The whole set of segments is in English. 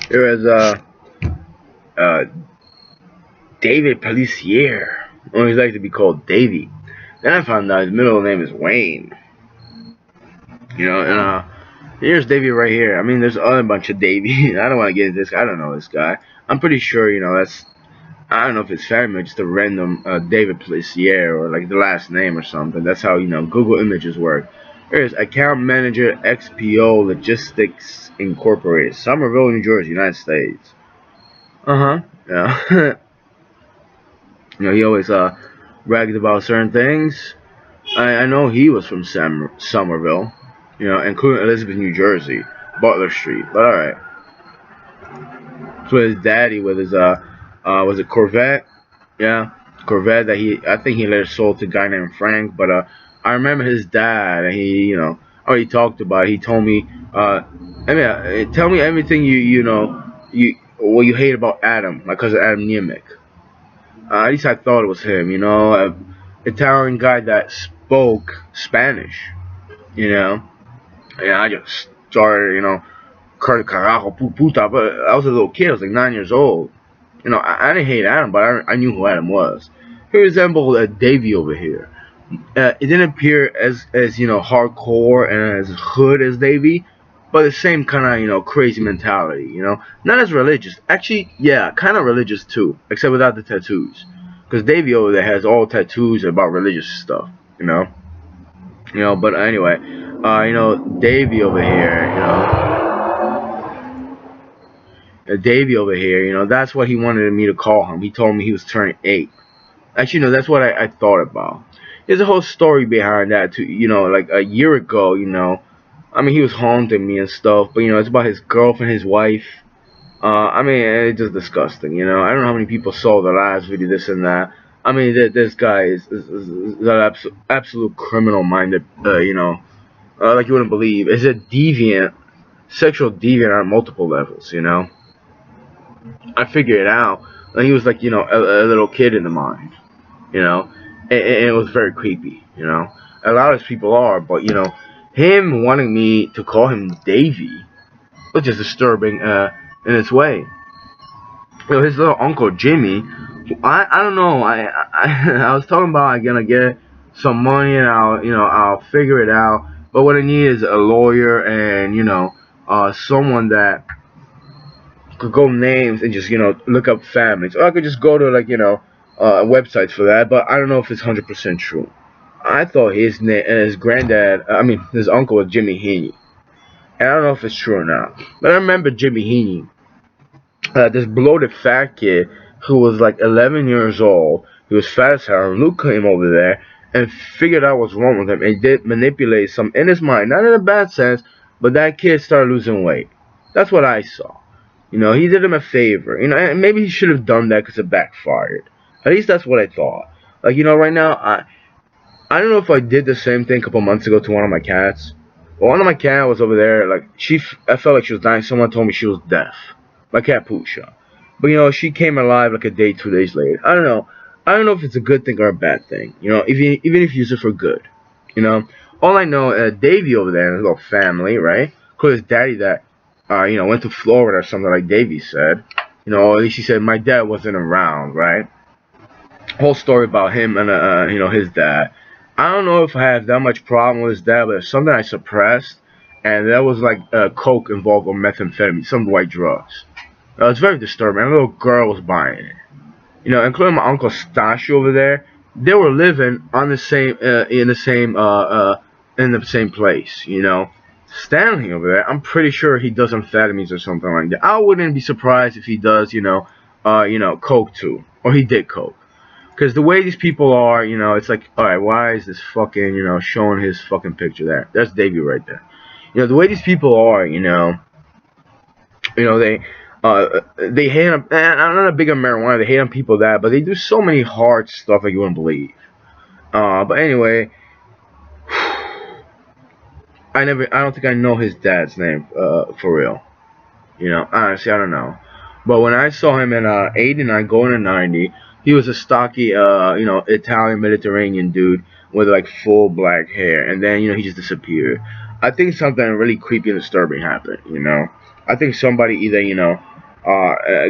There was uh, David Pellissier. Or he's like to be called Davy. Then I found out his middle name is Wayne. And here's Davy right here. I mean, there's a other bunch of Davy. I don't want to get into this guy. I don't know this guy. I'm pretty sure, that's, I don't know if it's family or just a random David Pellissier or like the last name or something. That's how, Google Images work. Here's Account Manager XPO Logistics Incorporated, Somerville, New Jersey, United States. Yeah. He always bragged about certain things. I know he was from Somerville, including Elizabeth, New Jersey, Butler Street. But all right. So his daddy with his was it Corvette? Yeah, Corvette that I think he later sold to a guy named Frank. But I remember his dad, and he talked about it. He told me, tell me everything what you hate about Adam, my cousin Adam Niemiec. At least I thought it was him, an Italian guy that spoke Spanish, and I just started, carajo, puta, but I was a little kid, I was like 9 years old. I didn't hate Adam, but I knew who Adam was. He resembled Davey over here. It didn't appear as hardcore and as hood as Davey, but the same kind of crazy mentality. Not as religious. Actually, yeah, kind of religious too, except without the tattoos. Because Davey over there has all tattoos about religious stuff. But anyway, Davey over here, Davey over here, that's what he wanted me to call him. He told me he was turning 8. Actually, no, that's what I thought about. There's a whole story behind that too. Like a year ago, I mean, he was haunting me and stuff. But it's about his girlfriend, his wife. I mean, it's just disgusting. I don't know how many people saw the last video, this and that. I mean, this guy is an absolute criminal-minded. Like you wouldn't believe. Is a deviant, sexual deviant on multiple levels. I figured it out. And he was like, a little kid in the mind. And it was very creepy. A lot of people are, but him wanting me to call him Davy was just disturbing in its way. His little uncle Jimmy, I don't know. I was talking about I'm gonna get some money and I'll figure it out. But what I need is a lawyer and someone that could go names and just look up families, or I could just go to websites for that. But I don't know if it's 100% true. I thought his granddad, his uncle was Jimmy Heaney, and I don't know if it's true or not. But I remember Jimmy Heaney, this bloated fat kid who was like 11 years old. He was fat as hell. Luke came over there and figured out what's wrong with him and did manipulate some in his mind, not in a bad sense, but that kid started losing weight. That's what I saw. He did him a favor. And maybe he should have done that because it backfired. At least that's what I thought. Like, right now, I don't know if I did the same thing a couple months ago to one of my cats. But one of my cats was over there, like, I felt like she was dying. Someone told me she was deaf. My cat Pusha. But, she came alive like a day, 2 days later. I don't know. I don't know if it's a good thing or a bad thing. Even if you use it for good. All I know, Davey over there and his little family, right? Because his daddy that, went to Florida or something like Davey said. At least he said my dad wasn't around, right? Whole story about him and, his dad. I don't know if I have that much problem with his dad, but it's something I suppressed. And there was like coke involved or methamphetamine, some white drugs. It's very disturbing. A little girl was buying it. Including my uncle Stashi over there. They were living on the same, in the same place. Stanley over there, I'm pretty sure he does amphetamines or something like that. I wouldn't be surprised if he does, coke too, or he did coke. Because the way these people are, it's like, all right, why is this fucking, showing his fucking picture there? That's Davey right there. The way these people are, they hate on. I'm not a big on marijuana. They hate on people but they do so many hard stuff like you wouldn't believe. But anyway, I don't think I know his dad's name for real. Honestly, I don't know. But when I saw him in 89 going to 90, he was a stocky, Italian Mediterranean dude with like full black hair, and then he just disappeared. I think something really creepy and disturbing happened. I think somebody either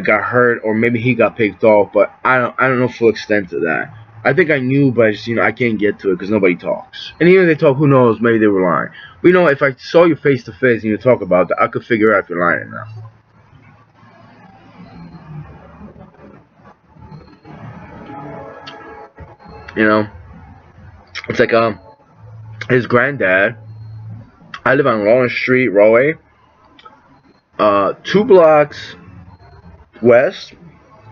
got hurt, or maybe he got picked off. But I don't know full extent of that. I think I knew, but just, I can't get to it because nobody talks. And even if they talk, who knows? Maybe they were lying. But if I saw you face to face and you talk about that, I could figure out if you're lying now. It's like his granddad. I live on Lawrence Street, Rahway. 2 blocks west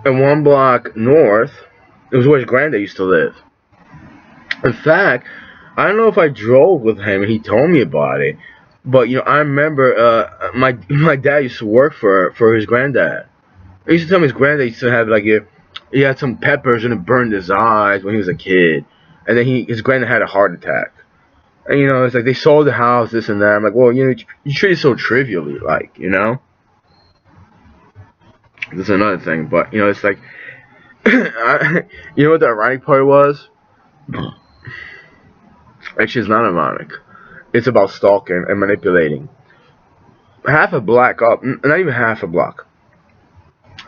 and 1 block north. It was where his granddad used to live. In fact, I don't know if I drove with him and he told me about it, but I remember my dad used to work for his granddad. He used to tell me his granddad used to have he had some peppers and it burned his eyes when he was a kid, and then his granddad had a heart attack. And it's like they sold the house, this and that. I'm like, well, you treat it so trivially, That's another thing, but it's like, what the ironic part was? Actually, it's not ironic. It's about stalking and manipulating. Half a block up, not even half a block.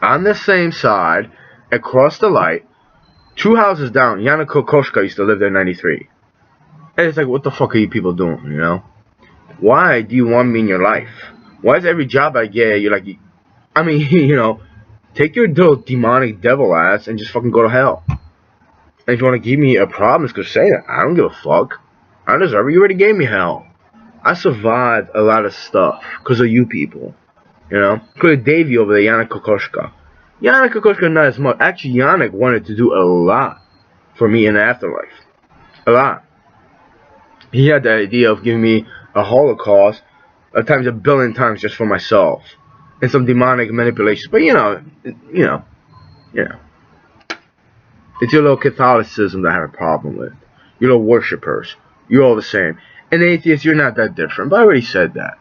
On the same side, across the light, 2 houses down, Yana Kokoschka used to live there in '93. And it's like, what the fuck are you people doing, Why do you want me in your life? Why is every job I get, you're like, take your little demonic devil ass and just fucking go to hell. And if you want to give me a problem, just say it. I don't give a fuck. I deserve it. You already gave me hell. I survived a lot of stuff because of you people. Because of Davey over there, Yana Kokoschka. Yana Kokoschka not as much. Actually, Yannick wanted to do a lot for me in the afterlife. A lot. He had the idea of giving me a Holocaust, times a billion times just for myself, and some demonic manipulations. But it's your little Catholicism that I have a problem with. Your little worshippers. You're all the same. And atheists, you're not that different. But I already said that.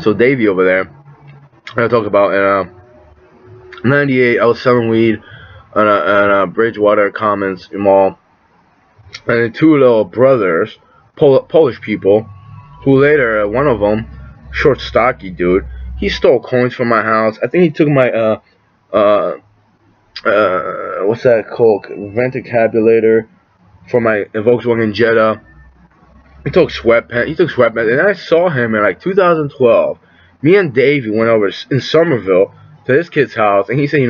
So Davey over there, I talk about in '98, I was selling weed on a Bridgewater Commons mall, and the 2 little brothers, Polish people, who later, one of them, short stocky dude, he stole coins from my house. I think he took my what's that called? Venticabulator for my Volkswagen Jetta. He took sweatpants, and I saw him in 2012. Me and Davey went over in Somerville to this kid's house, and he said,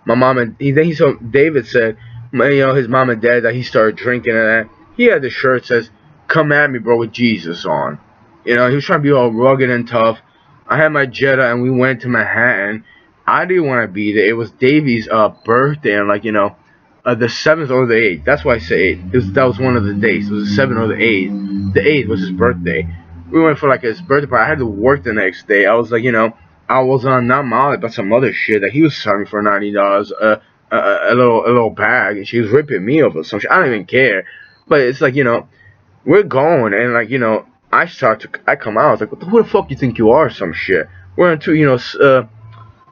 my mom and he saw David said, his mom and dad, that he started drinking and that. He had the shirt that says, "Come at me, bro," with Jesus on. He was trying to be all rugged and tough. I had my Jetta, and we went to Manhattan. I didn't want to be there. It was Davey's birthday, and the 7th or the 8th. That's why I say 8th. That was one of the days. It was the 7th or the 8th. The 8th was his birthday. We went for his birthday party. I had to work the next day. I was I was on not Molly, but some other shit that he was selling for $90. A little bag, and she was ripping me over some shit. I don't even care. But it's we're going, and I come out. I was like, who the fuck you think you are? Some shit. We're into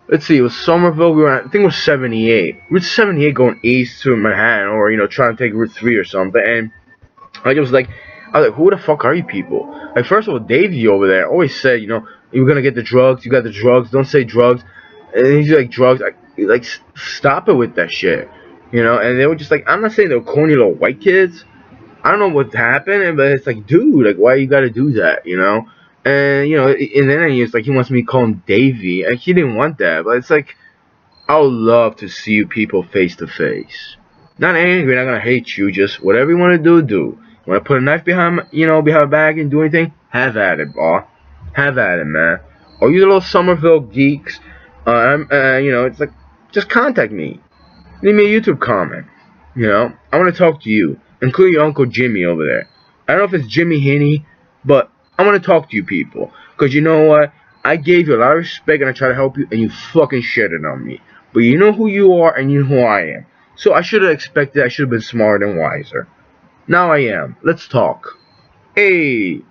let's see, it was Somerville. We were I think it was 78. Route 78 going east to Manhattan, or trying to take Route 3 or something. And I was like, who the fuck are you people? First of all, Davey over there always said, you're gonna get the drugs. You got the drugs. Don't say drugs. And he's like, drugs. Stop it with that shit. And they were just I'm not saying they were corny little white kids. I don't know what happened, but it's dude, why you gotta do that, And and then it's he wants me to call him Davey, and he didn't want that. But it's I would love to see you people face to face. Not angry, not gonna hate you. Just whatever you want to do, do. You want to put a knife behind a bag and do anything? Have at it, boss. Have at it, man. Or you little Somerville geeks. It's just contact me. Leave me a YouTube comment. I want to talk to you, including your Uncle Jimmy over there. I don't know if it's Jimmy Hinney, but I want to talk to you people. Because you know what? I gave you a lot of respect and I try to help you, and you fucking shitted on me. But you know who you are and you know who I am. So I should have expected, I should have been smarter and wiser. Now I am. Let's talk. Hey.